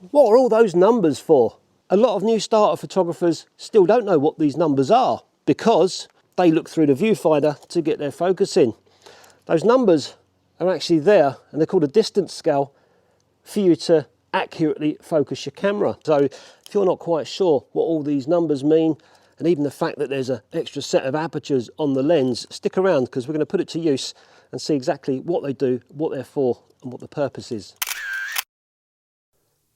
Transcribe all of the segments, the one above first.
What are all those numbers for? A lot of new starter photographers still don't know what these numbers are because they look through the viewfinder to get their focus in. Those numbers are actually there and they're called a distance scale for you to accurately focus your camera. So if you're not quite sure what all these numbers mean, and even the fact that there's an extra set of apertures on the lens, stick around because we're going to put it to use and see exactly what they do, what they're for, and what the purpose is.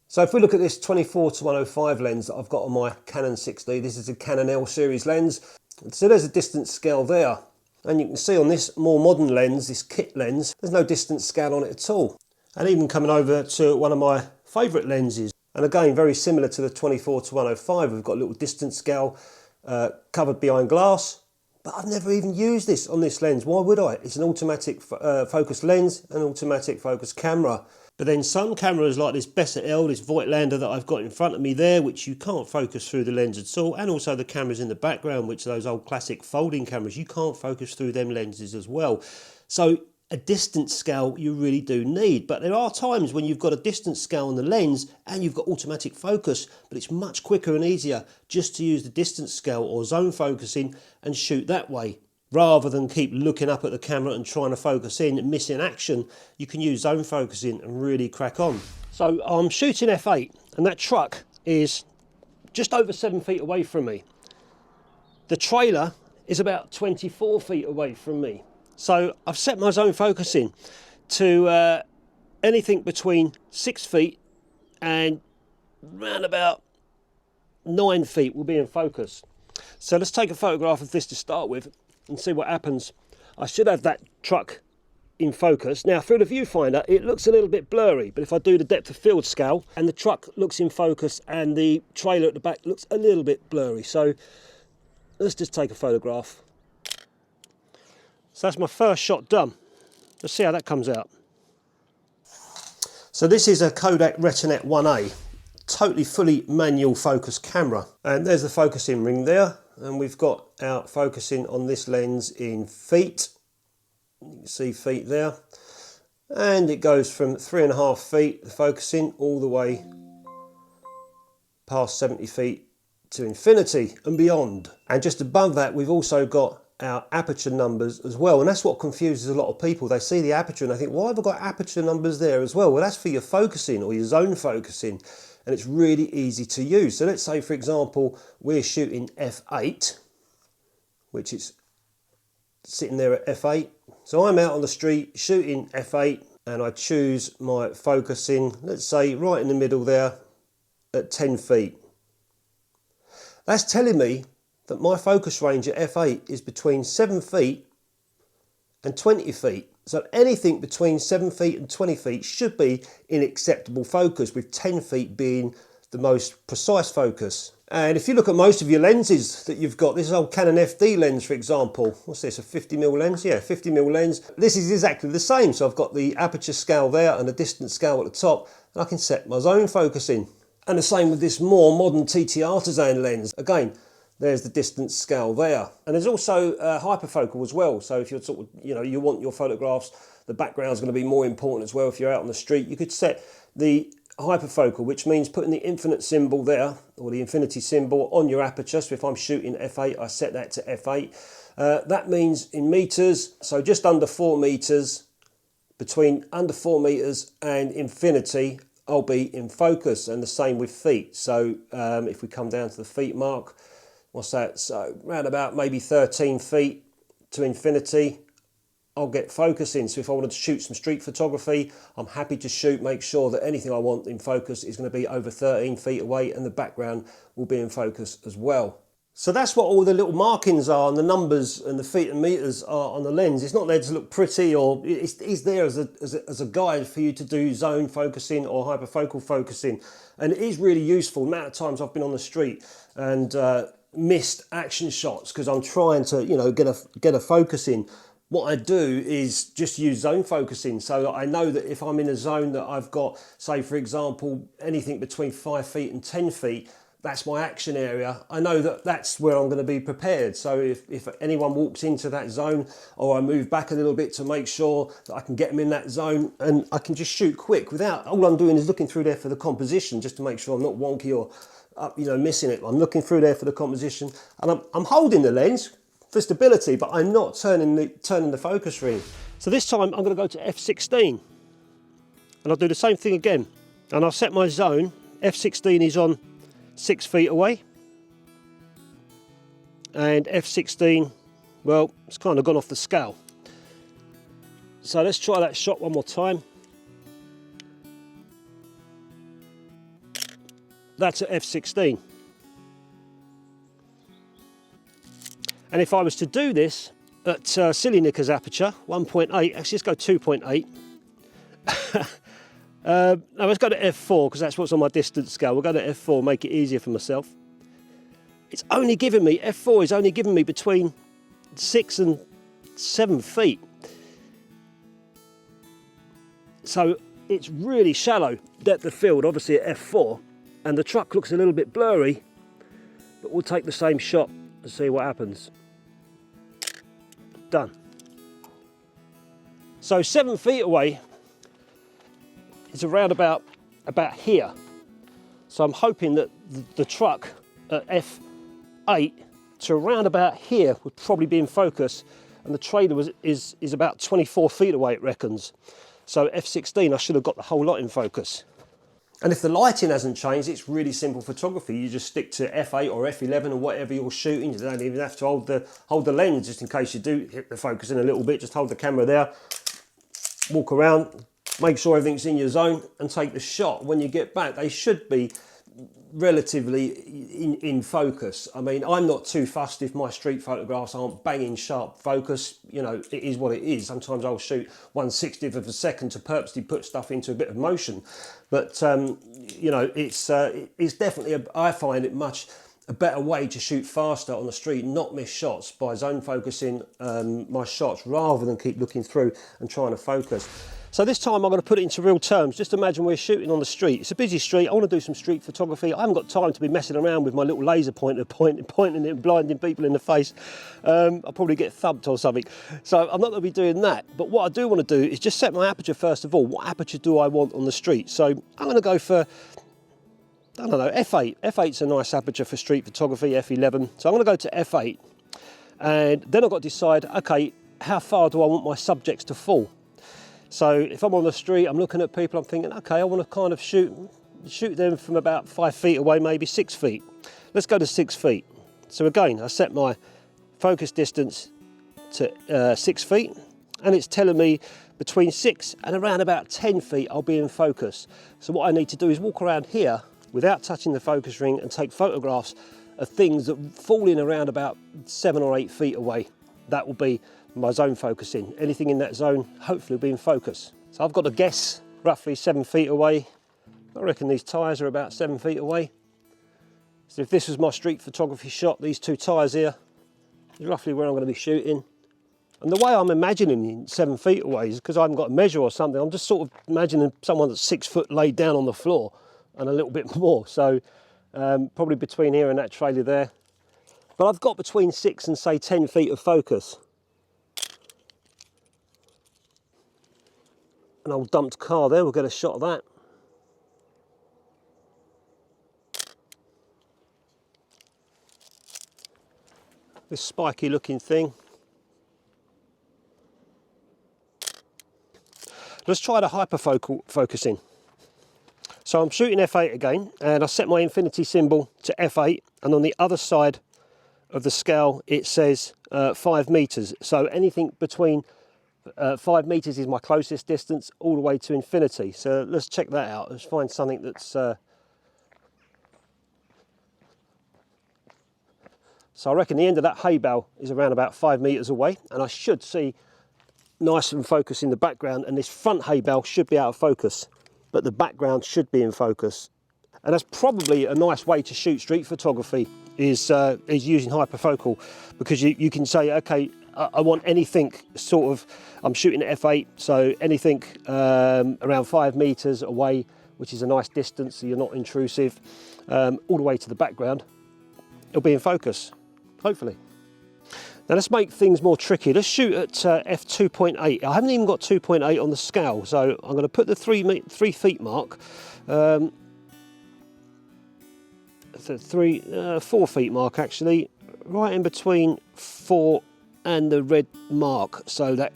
So if we look at this 24-105 lens that I've got on my Canon 6D, this is a Canon L series lens. So there's a distance scale there. And you can see on this more modern lens, this kit lens, there's no distance scale on it at all. And even coming over to one of my favourite lenses, and again very similar to the 24-105, we've got a little distance scale covered behind glass. But I've never even used this on this lens. Why would I? It's an automatic focus lens, an automatic focus camera. But then some cameras like this Bessa L, this Voigtlander that I've got in front of me there, which you can't focus through the lens at all, and also the cameras in the background, which are those old classic folding cameras, you can't focus through them lenses as well. So a distance scale you really do need, but there are times when you've got a distance scale on the lens and you've got automatic focus, but it's much quicker and easier just to use the distance scale or zone focusing and shoot that way. Rather than keep looking up at the camera and trying to focus in and missing action, you can use zone focusing and really crack on. So I'm shooting f8 and that truck is just over 7 feet away from me. The trailer is about 24 feet away from me. So I've set my zone focusing to anything between 6 feet and round about 9 feet will be in focus. So let's take a photograph of this to start with and see what happens. I should have that truck in focus. Now through the viewfinder it looks a little bit blurry, but if I do the depth of field scale and the truck looks in focus and the trailer at the back looks a little bit blurry. So let's just take a photograph. So that's my first shot done. Let's see how that comes out. So this is a Kodak Retinette 1A, totally fully manual focus camera. And there's the focusing ring there. And we've got our focusing on this lens in feet. You can see feet there. And it goes from 3.5 feet, the focusing, all the way past 70 feet to infinity and beyond. And just above that, we've also got our aperture numbers as well. And that's what confuses a lot of people. They see the aperture and they think, why have I got aperture numbers there as well? Well, that's for your focusing or your zone focusing. And it's really easy to use. So let's say, for example, we're shooting f8, which is sitting there at f8. So I'm out on the street shooting f8 and I choose my focusing, let's say right in the middle there at 10 feet. That's telling me that my focus range at f8 is between 7 feet and 20 feet. So anything between 7 feet and 20 feet should be in acceptable focus, with 10 feet being the most precise focus. And if you look at most of your lenses that you've got, this old Canon FD lens, for example, what's this, a 50mm lens? Yeah, 50mm lens. This is exactly the same. So I've got the aperture scale there and the distance scale at the top, and I can set my zone focusing. And the same with this more modern TT Artisan lens. Again, there's the distance scale there. And there's also hyperfocal as well. So if you're sort of, you want your photographs, the background's going to be more important as well if you're out on the street. You could set the hyperfocal, which means putting the infinite symbol there, or the infinity symbol on your aperture. So if I'm shooting f8, I set that to f8. That means in meters, so just under 4 meters, between under 4 meters and infinity, I'll be in focus. And the same with feet. So if we come down to the feet mark, what's that? So around about maybe 13 feet to infinity, I'll get focusing. So if I wanted to shoot some street photography, I'm happy to shoot, make sure that anything I want in focus is going to be over 13 feet away and the background will be in focus as well. So that's what all the little markings are, and the numbers and the feet and meters are on the lens. It's not there to look pretty, or it's there as a guide for you to do zone focusing or hyperfocal focusing. And it is really useful. The amount of times I've been on the street and missed action shots because I'm trying to get a focus in. What I do is just use zone focusing, so that I know that if I'm in a zone that I've got, say for example, anything between 5 feet and 10 feet, that's my action area, I know that that's where I'm going to be prepared. So if anyone walks into that zone, or I move back a little bit to make sure that I can get them in that zone, and I can just shoot quick without, all I'm doing is looking through there for the composition, just to make sure I'm not wonky or you know, missing it. I'm looking through there for the composition, and I'm holding the lens for stability, but I'm not turning the focus ring. So this time I'm going to go to f16, and I'll do the same thing again, and I'll set my zone. f16 is on 6 feet away, and f16, well, it's kind of gone off the scale. So let's try that shot one more time. That's at f16. And if I was to do this at Silly Knicker's aperture, 1.8, actually let's go 2.8. No, let's go to f4 because that's what's on my distance scale. We'll go to f4, make it easier for myself. It's only giving me, f4 is only giving me between 6 and 7 feet. So it's really shallow depth of field, obviously at f4, and the truck looks a little bit blurry, but we'll take the same shot and see what happens. Done. So 7 feet away, it's around about here. So I'm hoping that the truck at f8 to around about here would probably be in focus, and the trailer is about 24 feet away, it reckons. So f16, I should have got the whole lot in focus. And if the lighting hasn't changed, it's really simple photography. You just stick to f8 or f11 or whatever you're shooting. You don't even have to hold the lens, just in case you do hit the focus in a little bit. Just hold the camera there, walk around, make sure everything's in your zone, and take the shot. When you get back, they should be relatively in focus. I mean, I'm not too fussed if my street photographs aren't banging sharp focus. You know, it is what it is. Sometimes I'll shoot 1/60th of a second to purposely put stuff into a bit of motion. But, you know, it's definitely, I find it a better way to shoot faster on the street, not miss shots, by zone focusing my shots rather than keep looking through and trying to focus. So this time I'm going to put it into real terms. Just imagine we're shooting on the street. It's a busy street. I want to do some street photography. I haven't got time to be messing around with my little laser pointer, pointing it and blinding people in the face. I'll probably get thumped or something. So I'm not going to be doing that. But what I do want to do is just set my aperture first of all. What aperture do I want on the street? So I'm going to go for, I don't know, f8. f8's a nice aperture for street photography, f11. So I'm going to go to f8. And then I've got to decide, okay, how far do I want my subjects to fall? So if I'm on the street, I'm looking at people, I'm thinking, okay, I want to kind of shoot them from about 5 feet away, maybe 6 feet. Let's go to 6 feet. So again, I set my focus distance to 6 feet, and it's telling me between 6 and around about 10 feet I'll be in focus. So what I need to do is walk around here without touching the focus ring and take photographs of things that fall in around about 7 or 8 feet away. That will be my zone focusing. Anything in that zone hopefully will be in focus. So I've got to guess roughly 7 feet away. I reckon these tyres are about 7 feet away. So if this was my street photography shot, these two tyres here is roughly where I'm going to be shooting. And the way I'm imagining 7 feet away is because I haven't got a measure or something. I'm just sort of imagining someone that's 6 foot laid down on the floor and a little bit more. So probably between here and that trailer there. But I've got between 6 and say 10 feet of focus. An old dumped car there, we'll get a shot of that. This spiky looking thing. Let's try the hyperfocal focusing. So I'm shooting f8 again, and I set my infinity symbol to f8, and on the other side of the scale it says 5 meters. So anything between 5 meters is my closest distance all the way to infinity. So let's check that out. Let's find something that's so I reckon the end of that hay bale is around about 5 meters away, and I should see nice and focus in the background, and this front hay bale should be out of focus, but the background should be in focus. And that's probably a nice way to shoot street photography, is using hyperfocal, because you can say, okay, I want anything sort of, I'm shooting at f8, so anything around 5 meters away which is a nice distance so you're not intrusive, all the way to the background, it'll be in focus, hopefully. Now let's make things more tricky. Let's shoot at f2.8. I haven't even got 2.8 on the scale, so I'm going to put the 3 feet mark, 4 feet mark actually, right in between 4 and the red mark, so that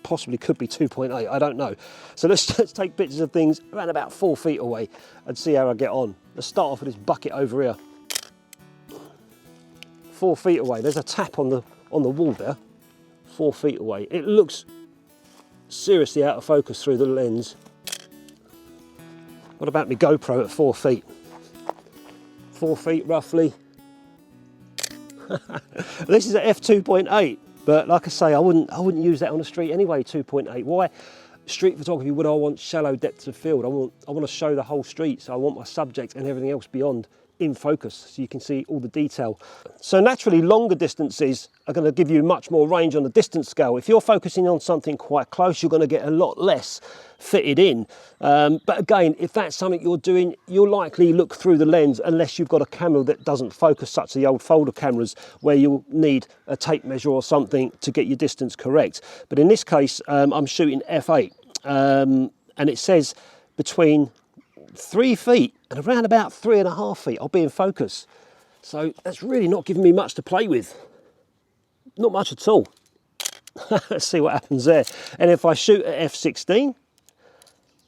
possibly could be 2.8, I don't know. So let's take pictures of things around about 4 feet away and see how I get on. Let's start off with this bucket over here. 4 feet away, there's a tap on the wall there, 4 feet away. It looks seriously out of focus through the lens. What about my GoPro at 4 feet? 4 feet roughly. This is at f2.8, but like I say, I wouldn't use that on the street anyway, 2.8. Why? Street photography, would I want shallow depths of field? I want to show the whole street, so I want my subject and everything else beyond in focus so you can see all the detail. So naturally longer distances are going to give you much more range on the distance scale. If you're focusing on something quite close, you're going to get a lot less fitted in. But again, if that's something you're doing, you'll likely look through the lens unless you've got a camera that doesn't focus, such as the old folder cameras where you'll need a tape measure or something to get your distance correct. But in this case, I'm shooting f8 and it says between 3 feet and around about 3.5 feet I'll be in focus. So that's really not giving me much to play with. Not much at all. Let's see what happens there. And if I shoot at f16,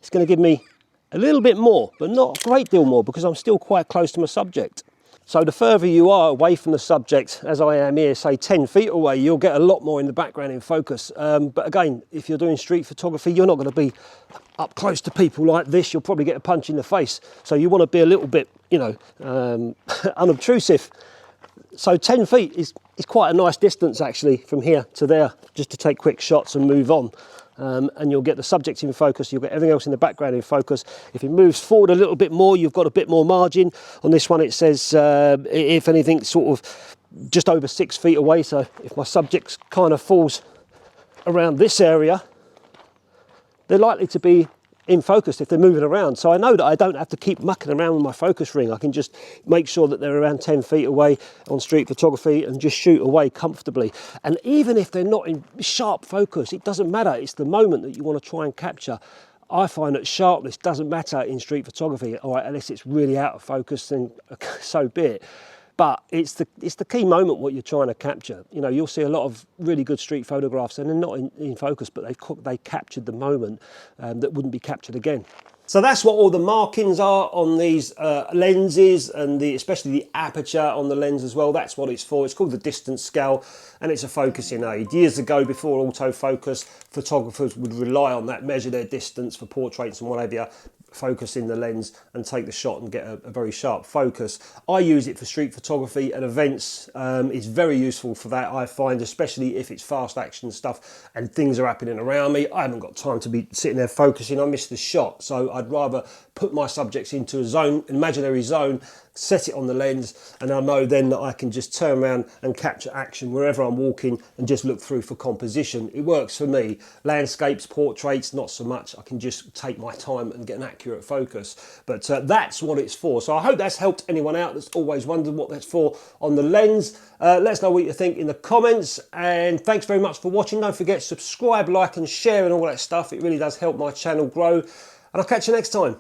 it's going to give me a little bit more, but not a great deal more because I'm still quite close to my subject. So the further you are away from the subject, as I am here, say 10 feet away, you'll get a lot more in the background in focus. But again, if you're doing street photography, you're not going to be up close to people like this. You'll probably get a punch in the face. So you want to be a little bit, you know, unobtrusive. So 10 feet is quite a nice distance actually from here to there, just to take quick shots and move on. And you'll get the subject in focus, you'll get everything else in the background in focus. If it moves forward a little bit more, you've got a bit more margin. On this one it says, if anything, sort of just over 6 feet away. So if my subject kind of falls around this area, they're likely to be in focus if they're moving around. So I know that I don't have to keep mucking around with my focus ring. I can just make sure that they're around 10 feet away on street photography and just shoot away comfortably. And even if they're not in sharp focus, it doesn't matter. It's the moment that you want to try and capture. I find that sharpness doesn't matter in street photography, all right, unless it's really out of focus, then so be it. But it's the key moment what you're trying to capture. You know, you'll see a lot of really good street photographs and they're not in focus, but they captured the moment that wouldn't be captured again. So that's what all the markings are on these lenses, and especially the aperture on the lens as well. That's what it's for. It's called the distance scale, and it's a focusing aid. Years ago, before autofocus, photographers would rely on that, measure their distance for portraits and whatever, focus in the lens and take the shot and get a very sharp focus. I use it for street photography and events. It's very useful for that, I find, especially if it's fast action stuff and things are happening around me. I haven't got time to be sitting there focusing. I miss the shot, so I'd rather put my subjects into a zone, imaginary zone, set it on the lens, and I know then that I can just turn around and capture action wherever I'm walking and just look through for composition. It works for me. Landscapes, portraits, not so much. I can just take my time and get an accurate focus. But that's what it's for. So I hope that's helped anyone out that's always wondered what that's for on the lens. Let us know what you think in the comments, and thanks very much for watching. Don't forget, subscribe, like and share and all that stuff. It really does help my channel grow, and I'll catch you next time.